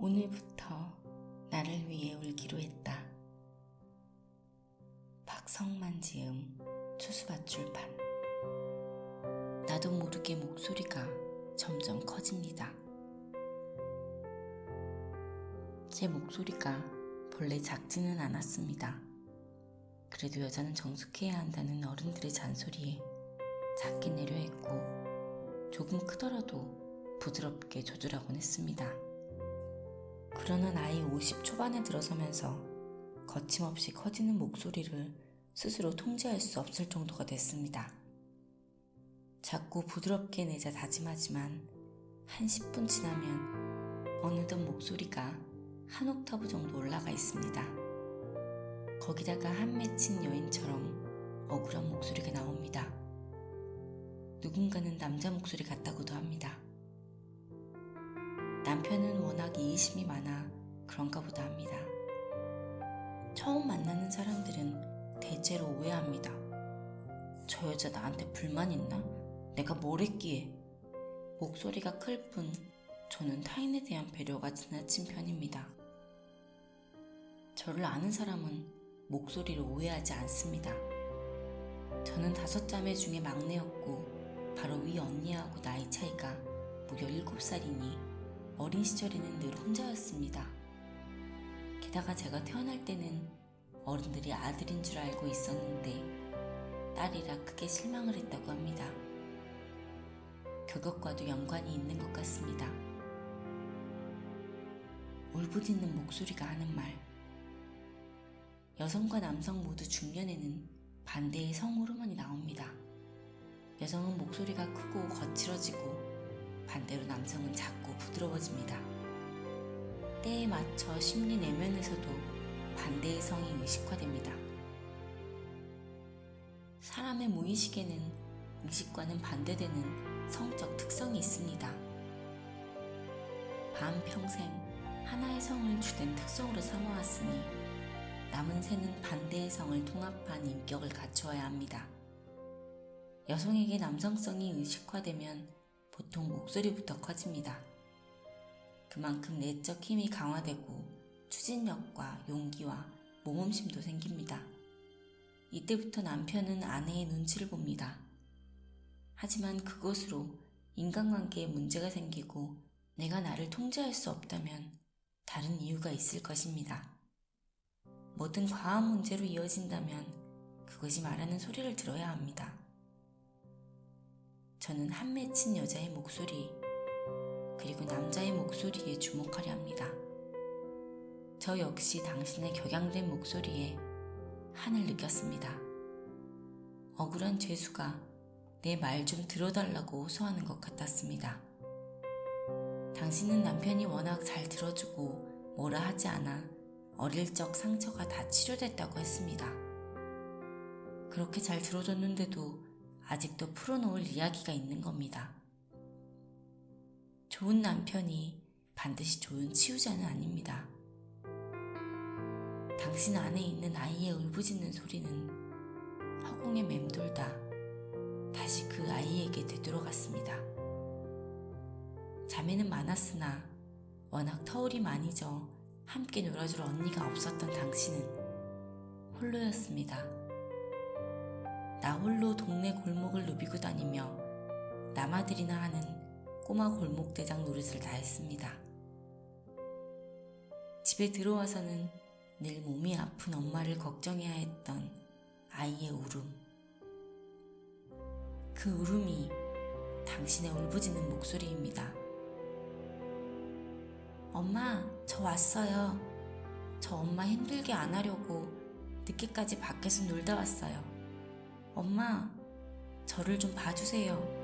오늘부터 나를 위해 울기로 했다. 박성만 지음 추수밭 출판. 나도 모르게 목소리가 점점 커집니다. 제 목소리가 본래 작지는 않았습니다. 그래도 여자는 정숙해야 한다는 어른들의 잔소리에 작게 내려 했고 조금 크더라도 부드럽게 조절하곤 했습니다. 그러나 나이 50 초반에 들어서면서 거침없이 커지는 목소리를 스스로 통제할 수 없을 정도가 됐습니다. 자꾸 부드럽게 내자 다짐하지만 한 10분 지나면 어느덧 목소리가 한 옥타브 정도 올라가 있습니다. 거기다가 한 맺힌 여인처럼 억울한 목소리가 나옵니다. 누군가는 남자 목소리 같다고도 합니다. 남편은 워낙 이의심이 많아 그런가 보다 합니다. 처음 만나는 사람들은 대체로 오해합니다. 저 여자 나한테 불만 있나? 내가 뭘 했기에? 목소리가 클 뿐 저는 타인에 대한 배려가 지나친 편입니다. 저를 아는 사람은 목소리를 오해하지 않습니다. 저는 5자매 중에 막내였고 바로 위 언니하고 나이 차이가 무려 7살이니 어린 시절에는 늘 혼자였습니다. 게다가 제가 태어날 때는 어른들이 아들인 줄 알고 있었는데 딸이라 크게 실망을 했다고 합니다. 그것과도 연관이 있는 것 같습니다. 울부짖는 목소리가 하는 말. 여성과 남성 모두 중년에는 반대의 성호르몬이 나옵니다. 여성은 목소리가 크고 거칠어지고 반대로 남성은 작고 부드러워집니다. 때에 맞춰 심리 내면에서도 반대의 성이 의식화됩니다. 사람의 무의식에는 의식과는 반대되는 성적 특성이 있습니다. 반평생 하나의 성을 주된 특성으로 삼아왔으니 남은 새는 반대의 성을 통합한 인격을 갖추어야 합니다. 여성에게 남성성이 의식화되면 보통 목소리부터 커집니다. 그만큼 내적 힘이 강화되고 추진력과 용기와 모험심도 생깁니다. 이때부터 남편은 아내의 눈치를 봅니다. 하지만 그것으로 인간관계에 문제가 생기고 내가 나를 통제할 수 없다면 다른 이유가 있을 것입니다. 뭐든 과한 문제로 이어진다면 그것이 말하는 소리를 들어야 합니다. 저는 한 맺힌 여자의 목소리 그리고 남자의 목소리에 주목하려 합니다. 저 역시 당신의 격양된 목소리에 한을 느꼈습니다. 억울한 죄수가 내 말 좀 들어달라고 호소하는 것 같았습니다. 당신은 남편이 워낙 잘 들어주고 뭐라 하지 않아 어릴 적 상처가 다 치료됐다고 했습니다. 그렇게 잘 들어줬는데도 아직도 풀어놓을 이야기가 있는 겁니다. 좋은 남편이 반드시 좋은 치유자는 아닙니다. 당신 안에 있는 아이의 울부짖는 소리는 허공에 맴돌다 다시 그 아이에게 되돌아갔습니다. 자매는 많았으나 워낙 터울이 많이 져 함께 놀아줄 언니가 없었던 당신은 홀로였습니다. 나 홀로 동네 골목을 누비고 다니며 남아들이나 하는 꼬마 골목대장 노릇을 다 했습니다. 집에 들어와서는 늘 몸이 아픈 엄마를 걱정해야 했던 아이의 울음. 그 울음이 당신의 울부짖는 목소리입니다. 엄마, 저 왔어요. 저 엄마 힘들게 안 하려고 늦게까지 밖에서 놀다 왔어요. 엄마, 저를 좀 봐주세요.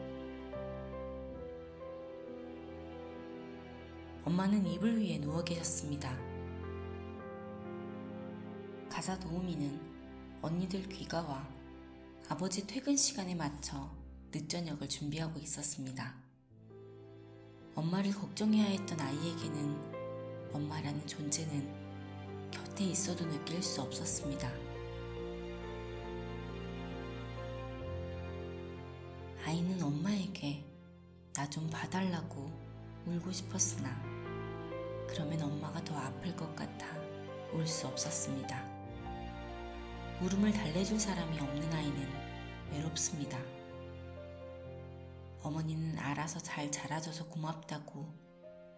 엄마는 이불 위에 누워 계셨습니다. 가사 도우미는 언니들 귀가와 아버지 퇴근 시간에 맞춰 늦저녁을 준비하고 있었습니다. 엄마를 걱정해야 했던 아이에게는 엄마라는 존재는 곁에 있어도 느낄 수 없었습니다. 아이는 엄마에게 나 좀 봐달라고 울고 싶었으나 그러면 엄마가 더 아플 것 같아 울 수 없었습니다. 울음을 달래줄 사람이 없는 아이는 외롭습니다. 어머니는 알아서 잘 자라줘서 고맙다고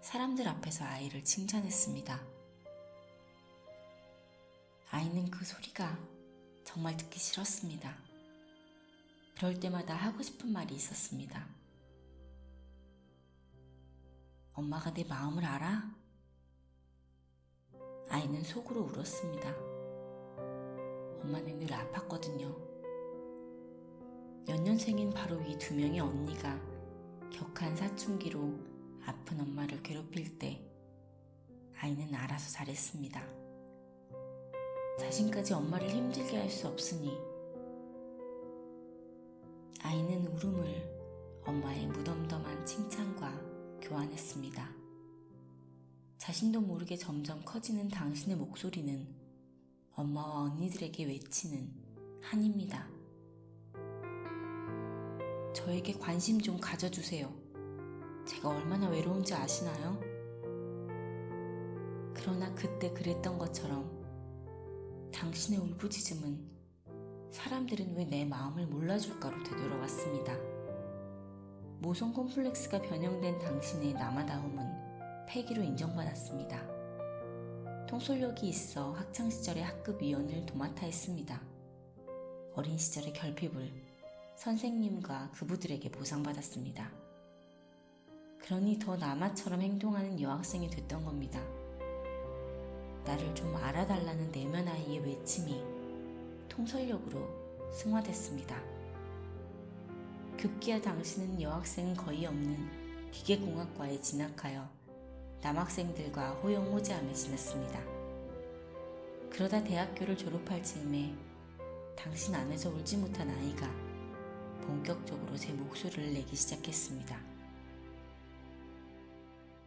사람들 앞에서 아이를 칭찬했습니다. 아이는 그 소리가 정말 듣기 싫었습니다. 그럴 때마다 하고 싶은 말이 있었습니다. 엄마가 내 마음을 알아? 아이는 속으로 울었습니다. 엄마는 늘 아팠거든요. 연년생인 바로 이 2명의 언니가 격한 사춘기로 아픈 엄마를 괴롭힐 때 아이는 알아서 잘했습니다. 자신까지 엄마를 힘들게 할 수 없으니 아이는 울음을 엄마의 무덤덤한 칭찬과 교환했습니다. 자신도 모르게 점점 커지는 당신의 목소리는 엄마와 언니들에게 외치는 한입니다. 저에게 관심 좀 가져주세요. 제가 얼마나 외로운지 아시나요? 그러나 그때 그랬던 것처럼 당신의 울부짖음은 사람들은 왜 내 마음을 몰라줄까로 되돌아왔습니다. 모성 콤플렉스가 변형된 당신의 남아다움은 폐기로 인정받았습니다. 통솔력이 있어 학창시절의 학급 위원을 도맡아 했습니다. 어린 시절의 결핍을 선생님과 그부들에게 보상받았습니다. 그러니 더 남아처럼 행동하는 여학생이 됐던 겁니다. 나를 좀 알아달라는 내면 아이의 외침이 통솔력으로 승화됐습니다. 급기야 당신은 여학생은 거의 없는 기계공학과에 진학하여 남학생들과 호용호재하며 지냈습니다. 그러다 대학교를 졸업할 즈음에 당신 안에서 울지 못한 아이가 본격적으로 제 목소리를 내기 시작했습니다.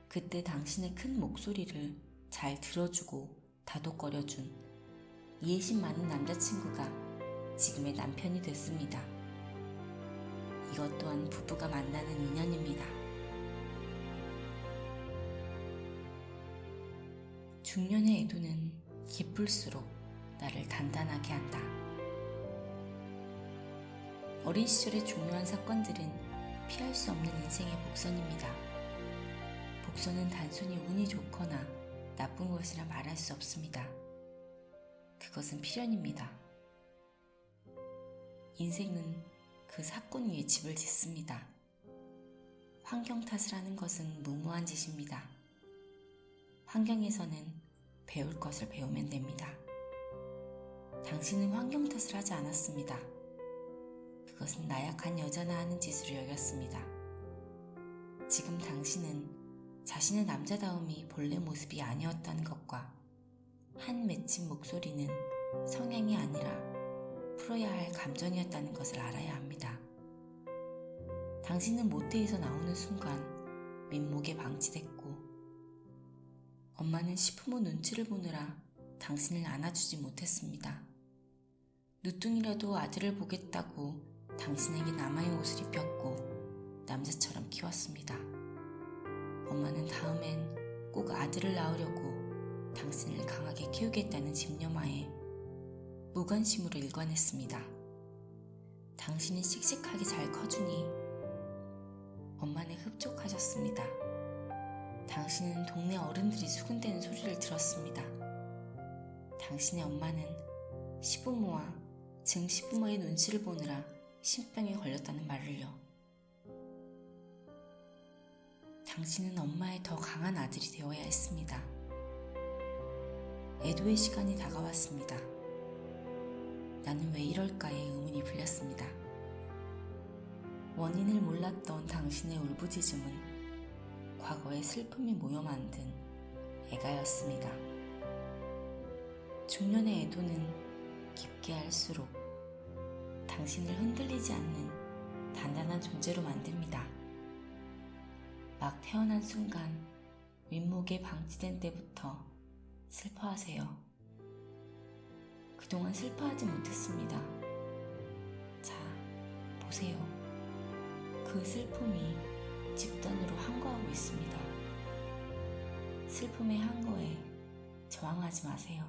그때 당신의 큰 목소리를 잘 들어주고 다독거려준 이해심 많은 남자친구가 지금의 남편이 됐습니다. 이것 또한 부부가 만나는 인연입니다. 중년의 애도는 기쁠수록 나를 단단하게 한다. 어린 시절의 중요한 사건들은 피할 수 없는 인생의 복선입니다. 복선은 단순히 운이 좋거나 나쁜 것이라 말할 수 없습니다. 그것은 필연입니다. 인생은 그 사건 위에 집을 짓습니다. 환경 탓을 하는 것은 무모한 짓입니다. 환경에서는 배울 것을 배우면 됩니다. 당신은 환경 탓을 하지 않았습니다. 그것은 나약한 여자나 하는 짓으로 여겼습니다. 지금 당신은 자신의 남자다움이 본래 모습이 아니었다는 것과 한 맺힌 목소리는 성향이 아니라 풀어야 할 감정이었다는 것을 알아야 합니다. 당신은 모태에서 나오는 순간 민목에 방치됐고 엄마는 시부모 눈치를 보느라 당신을 안아주지 못했습니다. 누뚱이라도 아들을 보겠다고 당신에게 남아의 옷을 입혔고 남자처럼 키웠습니다. 엄마는 다음엔 꼭 아들을 낳으려고 당신을 강하게 키우겠다는 집념하에 무관심으로 일관했습니다. 당신이 씩씩하게 잘 커주니 엄마는 흡족하셨습니다. 당신은 동네 어른들이 수군대는 소리를 들었습니다. 당신의 엄마는 시부모와 증시부모의 눈치를 보느라 신병에 걸렸다는 말을요. 당신은 엄마의 더 강한 아들이 되어야 했습니다. 애도의 시간이 다가왔습니다. 나는 왜 이럴까의 의문이 불렸습니다. 원인을 몰랐던 당신의 울부짖음은 과거의 슬픔이 모여 만든 애가였습니다. 중년의 애도는 깊게 할수록 당신을 흔들리지 않는 단단한 존재로 만듭니다. 막 태어난 순간 윗목에 방치된 때부터 슬퍼하세요. 그동안 슬퍼하지 못했습니다. 자, 보세요. 그 슬픔이 집단으로 항거하고 있습니다. 슬픔의 항거에 저항하지 마세요.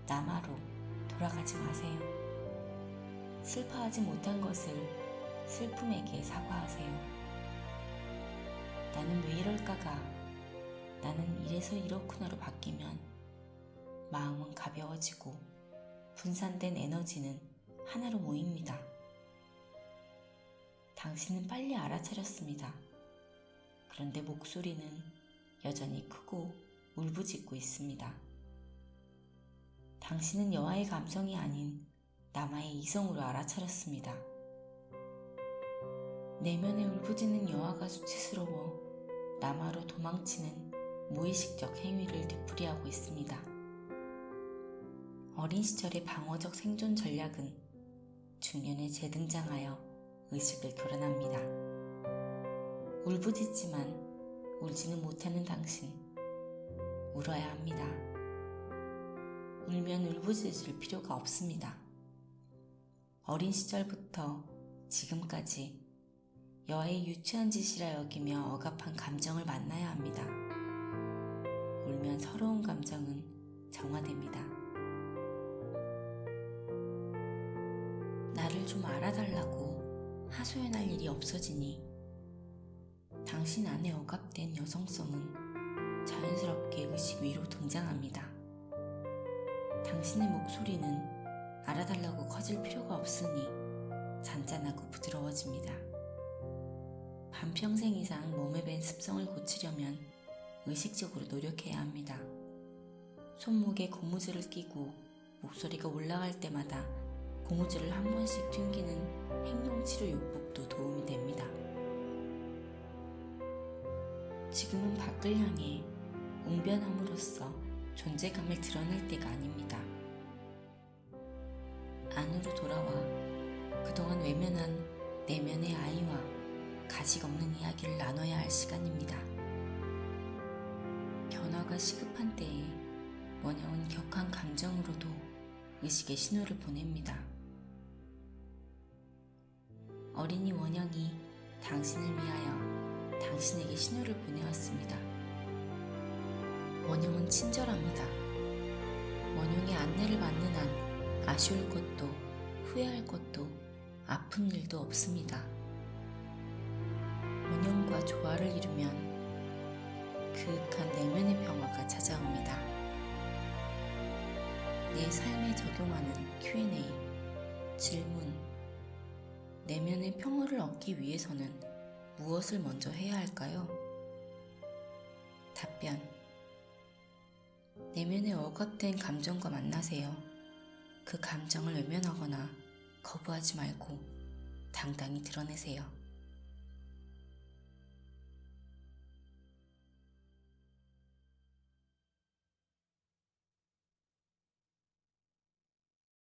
남아로 돌아가지 마세요. 슬퍼하지 못한 것을 슬픔에게 사과하세요. 나는 왜 이럴까가 나는 이래서 이렇구나로 바뀌면 마음은 가벼워지고 분산된 에너지는 하나로 모입니다. 당신은 빨리 알아차렸습니다. 그런데 목소리는 여전히 크고 울부짖고 있습니다. 당신은 여아의 감성이 아닌 남아의 이성으로 알아차렸습니다. 내면에 울부짖는 여아가 수치스러워 남아로 도망치는 무의식적 행위를 되풀이하고 있습니다. 어린 시절의 방어적 생존 전략은 중년에 재등장하여 의식을 교란합니다. 울부짖지만 울지는 못하는 당신, 울어야 합니다. 울면 울부짖을 필요가 없습니다. 어린 시절부터 지금까지 여아의 유치한 짓이라 여기며 억압한 감정을 만나야 합니다. 울면 서러운 감정은 정화됩니다. 나를 좀 알아달라고 하소연할 일이 없어지니 당신 안에 억압된 여성성은 자연스럽게 의식 위로 등장합니다. 당신의 목소리는 알아달라고 커질 필요가 없으니 잔잔하고 부드러워집니다. 반평생 이상 몸에 밴 습성을 고치려면 의식적으로 노력해야 합니다. 손목에 고무줄을 끼고 목소리가 올라갈 때마다 고무줄을 한 번씩 튕기는 행동치료 요법도 도움이 됩니다. 지금은 밖을 향해 웅변함으로써 존재감을 드러낼 때가 아닙니다. 안으로 돌아와 그동안 외면한 내면의 아이와 가식 없는 이야기를 나눠야 할 시간입니다. 변화가 시급한 때에 원형은 격한 감정으로도 의식의 신호를 보냅니다. 어린이 원형이 당신을 위하여 당신에게 신호를 보내왔습니다. 원형은 친절합니다. 원형의 안내를 받는 한 아쉬울 것도 후회할 것도 아픈 일도 없습니다. 원형과 조화를 이루면 그윽한 내면의 평화가 찾아옵니다. 내 삶에 적용하는 Q&A, 질문. 내면의 평화를 얻기 위해서는 무엇을 먼저 해야 할까요? 답변. 내면에 억압된 감정과 만나세요. 그 감정을 외면하거나 거부하지 말고 당당히 드러내세요.